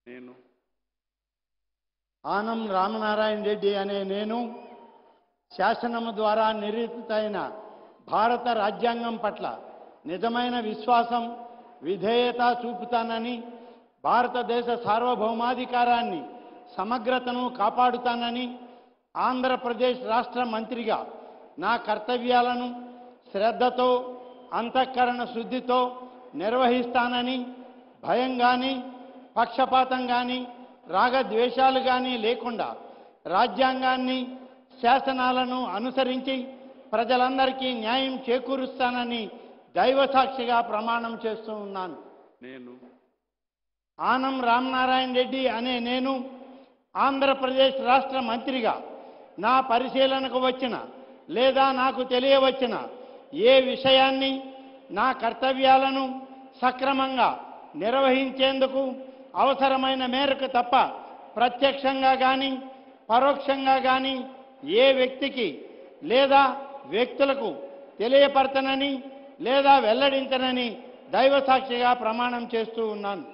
నేను ఆనం రామనారాయణ రెడ్డి అనే నేను శాసనము ద్వారా నిర్మితమైన భారత రాజ్యాంగం పట్ల నిజమైన విశ్వాసం విధేయత చూపుతానని, భారతదేశ సార్వభౌమాధికారాన్ని సమగ్రతను కాపాడుతానని, ఆంధ్రప్రదేశ్ రాష్ట్ర మంత్రిగా నా కర్తవ్యాలను శ్రద్ధతో అంతఃకరణ శుద్ధితో నిర్వహిస్తానని, భయం కానీ పక్షపాతం కానీ రాగద్వేషాలు కానీ లేకుండా రాజ్యాంగాన్ని శాసనాలను అనుసరించి ప్రజలందరికీ న్యాయం చేకూరుస్తానని దైవసాక్షిగా ప్రమాణం చేస్తూ ఉన్నాను. నేను ఆనం రామనారాయణ రెడ్డి అనే నేను ఆంధ్రప్రదేశ్ రాష్ట్ర మంత్రిగా నా పరిశీలనకు వచ్చిన లేదా నాకు తెలియవచ్చిన ఏ విషయాన్ని నా కర్తవ్యాలను సక్రమంగా నిర్వహించేందుకు అవసరమైన మేరకు తప్ప ప్రత్యక్షంగా కానీ పరోక్షంగా కానీ ఏ వ్యక్తికి లేదా వ్యక్తులకు తెలియపరచనని లేదా వెల్లడించనని దైవసాక్షిగా ప్రమాణం చేస్తూ ఉన్నాను.